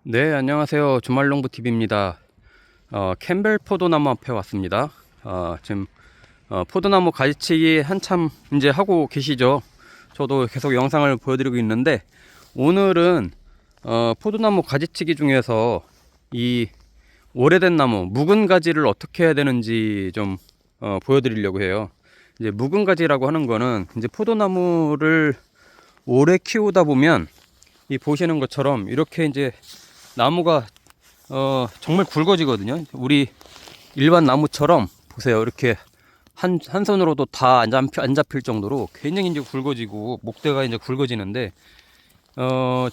네, 안녕하세요. 주말농부TV입니다. 캠벨 포도나무 앞에 왔습니다. 지금 포도나무 가지치기 한참 이제 하고 계시죠. 저도 계속 영상을 보여드리고 있는데, 오늘은 포도나무 가지치기 중에서 이 오래된 나무, 묵은 가지를 어떻게 해야 되는지 좀 보여드리려고 해요. 이제 묵은 가지라고 하는 거는 이제 포도나무를 오래 키우다 보면 이 보시는 것처럼 이렇게 이제 나무가 정말 굵어지거든요. 우리 일반 나무처럼 보세요. 이렇게 한 손으로도 다 안 잡힐 정도로 굉장히 이제 굵어지고 목대가 이제 굵어지는데,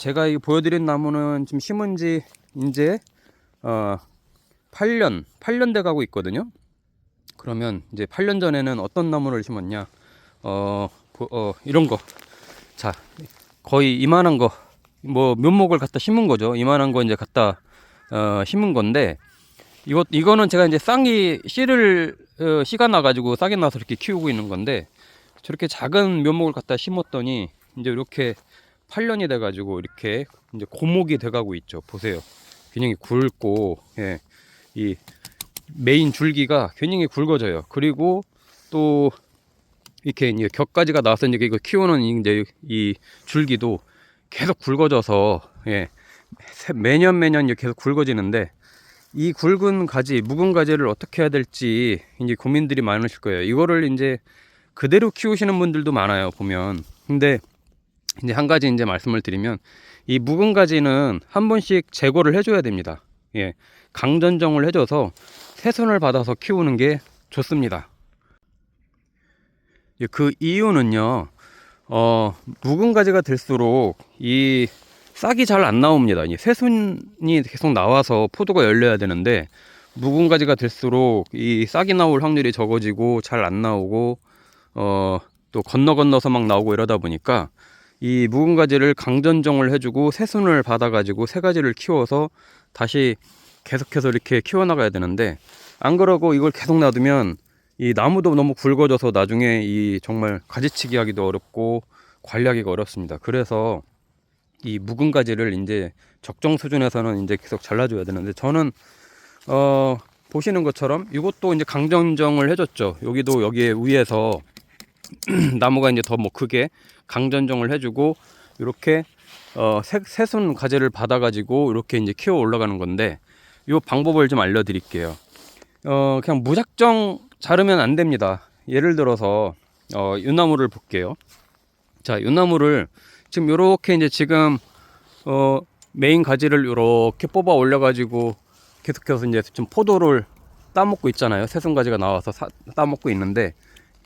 제가 이 보여드린 나무는 지금 심은 지 이제 8년 돼 가고 있거든요. 그러면 이제 8년 전에는 어떤 나무를 심었냐? 이런 거. 자, 거의 이만한 거, 뭐 묘목을 갖다 심은 거죠. 이만한 거 이제 갖다 심은 건데, 이거는 제가 이제 씨가 나가지고 싹이 나서 이렇게 키우고 있는 건데, 저렇게 작은 묘목을 갖다 심었더니 이제 이렇게 8년이 돼가지고 이렇게 이제 고목이 돼가고 있죠. 보세요. 굉장히 굵고, 예, 이 메인 줄기가 굉장히 굵어져요. 그리고 또 이렇게 이제 격가지가 나와서 이제 이거 키우는 이제 이 줄기도 계속 굵어져서, 예, 매년 이제 계속 굵어지는데, 이 굵은 가지, 묵은 가지를 어떻게 해야 될지 이제 고민들이 많으실 거예요. 이거를 이제 그대로 키우시는 분들도 많아요, 보면. 근데 이제 한 가지 이제 말씀을 드리면, 이 묵은 가지는 한 번씩 제거를 해줘야 됩니다. 예, 강전정을 해줘서 새순을 받아서 키우는 게 좋습니다. 그 이유는요, 묵은 가지가 될수록 이 싹이 잘 안 나옵니다. 이 새순이 계속 나와서 포도가 열려야 되는데, 묵은 가지가 될수록 이 싹이 나올 확률이 적어지고 잘 안 나오고, 또 건너서 막 나오고 이러다 보니까 이 묵은 가지를 강전정을 해주고 새순을 받아가지고 새 가지를 키워서 다시 계속해서 이렇게 키워나가야 되는데, 안 그러고 이걸 계속 놔두면 이 나무도 너무 굵어져서 나중에 이 정말 가지치기 하기도 어렵고 관리하기가 어렵습니다. 그래서 이 묵은 가지를 이제 적정 수준에서는 이제 계속 잘라줘야 되는데, 저는 보시는 것처럼 이것도 이제 강전정을 해줬죠. 여기도 여기에 위에서 나무가 이제 더 뭐 크게 강전정을 해주고, 이렇게 새순 가지를 받아가지고 이렇게 이제 키워 올라가는 건데, 이 방법을 좀 알려드릴게요. 그냥 무작정 자르면 안 됩니다. 예를 들어서 이 나무를 볼게요. 자, 이 나무를 지금 요렇게 이제 지금 메인 가지를 요렇게 뽑아 올려 가지고 계속해서 이제 좀 포도를 따먹고 있잖아요. 새순 가지가 나와서 따먹고 있는데,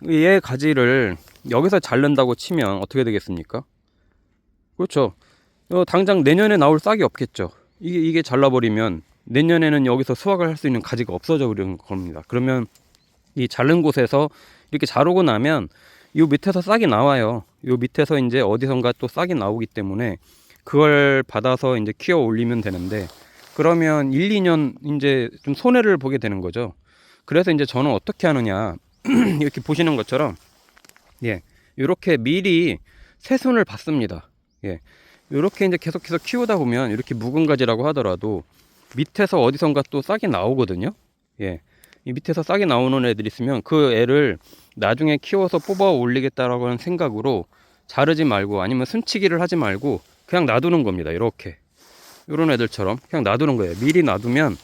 얘 가지를 여기서 자른다고 치면 어떻게 되겠습니까? 그렇죠. 당장 내년에 나올 싹이 없겠죠. 이게 잘라버리면 내년에는 여기서 수확을 할 수 있는 가지가 없어져 버리는 겁니다. 그러면 이 자른 곳에서 이렇게 자르고 나면 요 밑에서 싹이 나와요. 요 밑에서 이제 어디선가 또 싹이 나오기 때문에 그걸 받아서 이제 키워 올리면 되는데, 그러면 1, 2년 이제 좀 손해를 보게 되는 거죠. 그래서 이제 저는 어떻게 하느냐, 이렇게 보시는 것처럼, 예, 이렇게 미리 새순을 받습니다. 예, 이렇게 이제 계속해서 키우다 보면 이렇게 묵은 가지라고 하더라도 밑에서 어디선가 또 싹이 나오거든요. 예, 이 밑에서 싹이 나오는 애들이 있으면 그 애를 나중에 키워서 뽑아 올리겠다라고 하는 생각으로 자르지 말고, 아니면 순치기를 하지 말고 그냥 놔두는 겁니다. 이렇게 이런 애들처럼 그냥 놔두는 거예요. 미리 놔두면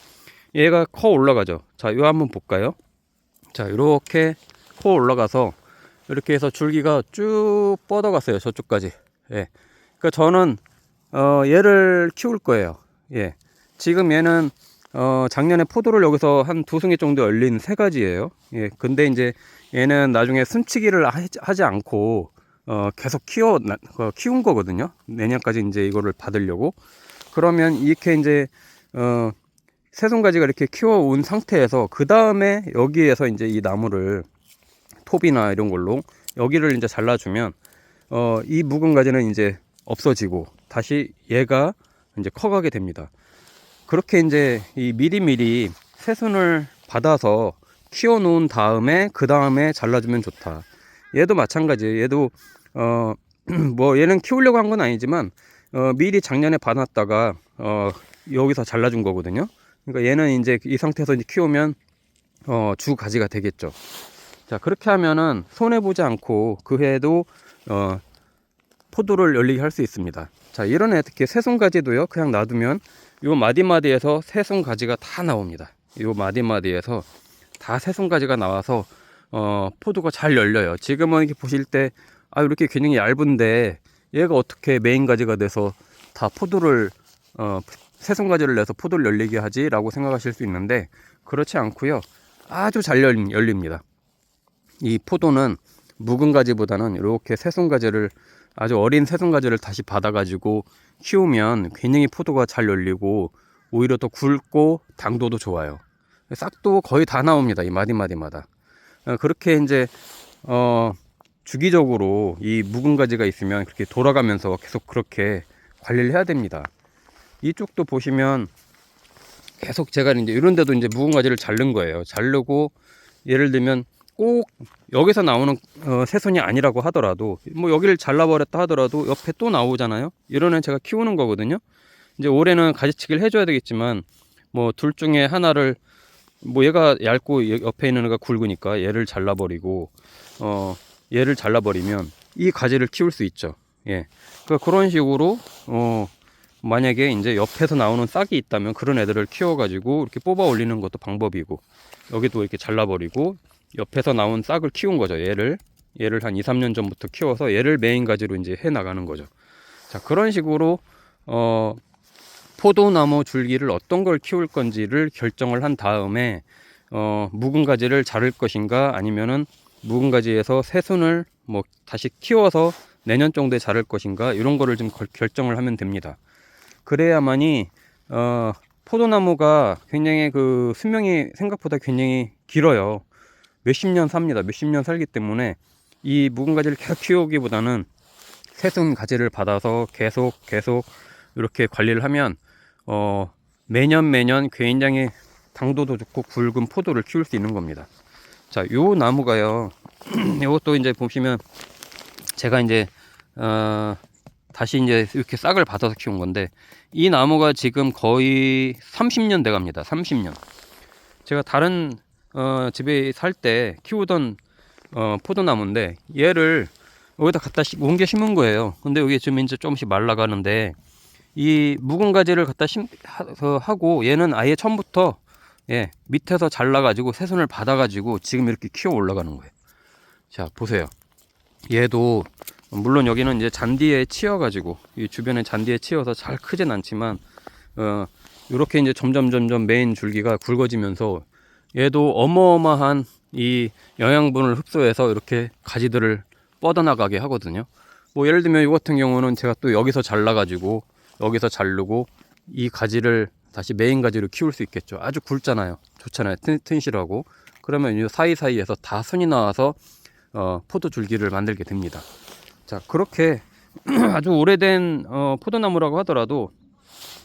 얘가 커 올라가죠. 자, 이거 한번 볼까요? 자, 이렇게 커 올라가서 이렇게 해서 줄기가 쭉 뻗어갔어요. 저쪽까지. 예, 그러니까 저는 얘를 키울 거예요. 예, 지금 얘는 작년에 포도를 여기서 한 2승이 정도 열린 새 가지예요. 예, 근데 이제 얘는 나중에 순치기를 하지 않고 계속 키운 거거든요. 내년까지 이제 이거를 받으려고. 그러면 이렇게 이제 새순가지가 이렇게 키워온 상태에서 그 다음에 여기에서 이제 이 나무를 톱이나 이런 걸로 여기를 이제 잘라주면 이 묵은 가지는 이제 없어지고 다시 얘가 이제 커가게 됩니다. 그렇게 이제 이 미리미리 새순을 받아서 키워 놓은 다음에 그 다음에 잘라주면 좋다. 얘도 마찬가지예요. 얘도 뭐 얘는 키우려고 한 건 아니지만 미리 작년에 봐놨다가 여기서 잘라준 거거든요. 그러니까 얘는 이제 이 상태에서 이제 키우면 주 가지가 되겠죠. 자, 그렇게 하면은 손해 보지 않고 그 해에도 포도를 열리게 할 수 있습니다. 자, 이런 애 특히 새순가지도요, 그냥 놔두면 요 마디마디에서 새순가지가 다 나옵니다. 요 마디마디에서 다 새순가지가 나와서 포도가 잘 열려요. 지금은 이렇게 보실 때 이렇게 균형이 얇은데 얘가 어떻게 메인 가지가 돼서 다 포도를 새순가지를 내서 포도를 열리게 하지? 라고 생각하실 수 있는데 그렇지 않고요. 아주 잘 열립니다. 이 포도는 묵은 가지보다는 이렇게 새순가지를, 아주 어린 새순가지를 다시 받아가지고 키우면 굉장히 포도가 잘 열리고 오히려 더 굵고 당도도 좋아요. 싹도 거의 다 나옵니다. 이 마디마디마다. 그렇게 이제 주기적으로 이 묵은 가지가 있으면 그렇게 돌아가면서 계속 그렇게 관리를 해야 됩니다. 이쪽도 보시면 계속 제가 이제 이런 데도 이제 묵은 가지를 자른 거예요. 자르고 예를 들면 꼭 여기서 나오는 새순이 아니라고 하더라도 뭐 여기를 잘라버렸다 하더라도 옆에 또 나오잖아요. 이런 애 제가 키우는 거거든요. 이제 올해는 가지치기를 해줘야 되겠지만 뭐 둘 중에 하나를, 뭐 얘가 얇고 옆에 있는 애가 굵으니까 얘를 잘라버리고 얘를 잘라버리면 이 가지를 키울 수 있죠. 예, 그러니까 그런 식으로 만약에 이제 옆에서 나오는 싹이 있다면 그런 애들을 키워가지고 이렇게 뽑아 올리는 것도 방법이고, 여기도 이렇게 잘라버리고 옆에서 나온 싹을 키운 거죠. 얘를 한 2, 3년 전부터 키워서 얘를 메인 가지로 이제 해 나가는 거죠. 자, 그런 식으로 포도나무 줄기를 어떤 걸 키울 건지를 결정을 한 다음에 묵은 가지를 자를 것인가, 아니면은 묵은 가지에서 새순을 뭐 다시 키워서 내년 정도에 자를 것인가, 이런 거를 좀 결정을 하면 됩니다. 그래야만이 포도나무가 굉장히 그 수명이 생각보다 굉장히 길어요. 몇십 년 삽니다. 몇십 년 살기 때문에 이 묵은 가지를 계속 키우기보다는 새순 가지를 받아서 계속 이렇게 관리를 하면 매년 굉장히 당도도 좋고 굵은 포도를 키울 수 있는 겁니다. 자, 요 나무가요. 이것도 이제 보시면 제가 이제 다시 이제 이렇게 싹을 받아서 키운 건데, 이 나무가 지금 거의 30년 돼 갑니다. 30년. 제가 다른 집에 살 때 키우던 포도나무인데 얘를 여기다 갖다 옮겨 심은 거예요. 근데 여기 지금 이제 조금씩 말라가는데 이 묵은 가지를 갖다 하고 얘는 아예 처음부터 밑에서 잘라가지고 새순을 받아가지고 지금 이렇게 키워 올라가는 거예요. 자, 보세요. 얘도 물론 여기는 이제 잔디에 치여가지고 이 주변에 잔디에 치여서 잘 크진 않지만 이렇게 이제 점점 메인 줄기가 굵어지면서 얘도 어마어마한 이 영양분을 흡수해서 이렇게 가지들을 뻗어나가게 하거든요. 뭐 예를 들면 이 같은 경우는 제가 또 여기서 잘라가지고 여기서 자르고 이 가지를 다시 메인 가지로 키울 수 있겠죠. 아주 굵잖아요. 좋잖아요. 튼실하고. 그러면 이 사이사이에서 다 순이 나와서 포도 줄기를 만들게 됩니다. 자, 그렇게 아주 오래된 포도나무라고 하더라도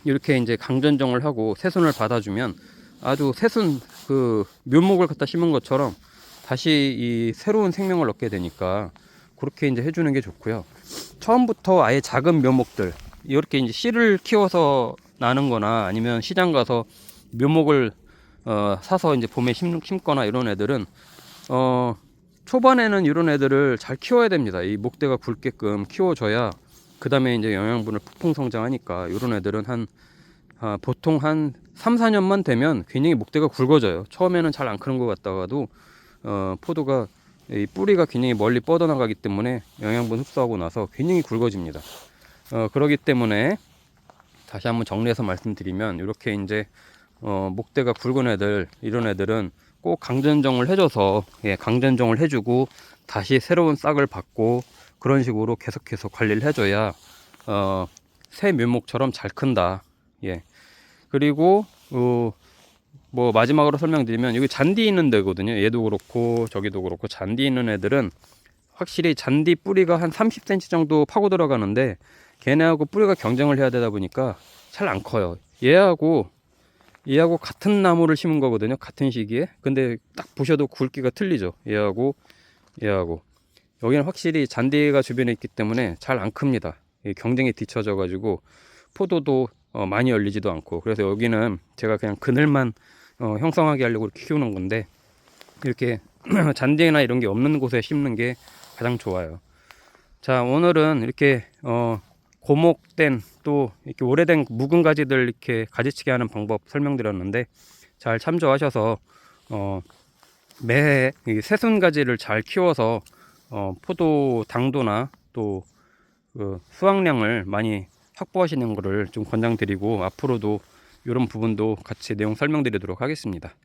이렇게 이제 강전정을 하고 새순을 받아주면 아주 새순 그 묘목을 갖다 심은 것처럼 다시 이 새로운 생명을 얻게 되니까 그렇게 이제 해주는 게 좋고요. 처음부터 아예 작은 묘목들 이렇게 이제 씨를 키워서 나는 거나 아니면 시장 가서 묘목을 사서 이제 봄에 심거나 이런 애들은 초반에는 이런 애들을 잘 키워야 됩니다. 이 목대가 굵게끔 키워줘야 그 다음에 이제 영양분을 폭풍 성장하니까 이런 애들은 보통 한 3, 4년만 되면 굉장히 목대가 굵어져요. 처음에는 잘 안 크는 것 같다가도 포도가 이 뿌리가 굉장히 멀리 뻗어나가기 때문에 영양분 흡수하고 나서 굉장히 굵어집니다. 그러기 때문에 다시 한번 정리해서 말씀드리면 이렇게 이제 목대가 굵은 애들, 이런 애들은 꼭 강전정을 해줘서 강전정을 해주고 다시 새로운 싹을 받고 그런 식으로 계속해서 관리를 해줘야 새 묘목처럼 잘 큰다. 그리고 뭐 마지막으로 설명드리면 여기 잔디 있는 데거든요. 얘도 그렇고 저기도 그렇고 잔디 있는 애들은 확실히 잔디 뿌리가 한 30cm 정도 파고 들어가는데 걔네하고 뿌리가 경쟁을 해야 되다 보니까 잘 안 커요. 얘하고 같은 나무를 심은 거거든요. 같은 시기에. 근데 딱 보셔도 굵기가 틀리죠. 얘하고 여기는 확실히 잔디가 주변에 있기 때문에 잘 안 큽니다. 이 경쟁에 뒤처져 가지고 포도도 많이 열리지도 않고, 그래서 여기는 제가 그냥 그늘만 형성하게 하려고 이렇게 키우는 건데, 이렇게 잔디나 이런 게 없는 곳에 심는 게 가장 좋아요. 자, 오늘은 이렇게 고목된 또 이렇게 오래된 묵은 가지들 이렇게 가지치기 하는 방법 설명드렸는데, 잘 참조하셔서 매해 이 새순 가지를 잘 키워서 포도 당도나 또 그 수확량을 많이 확보하시는 것을 좀 권장드리고, 앞으로도 이런 부분도 같이 내용 설명드리도록 하겠습니다.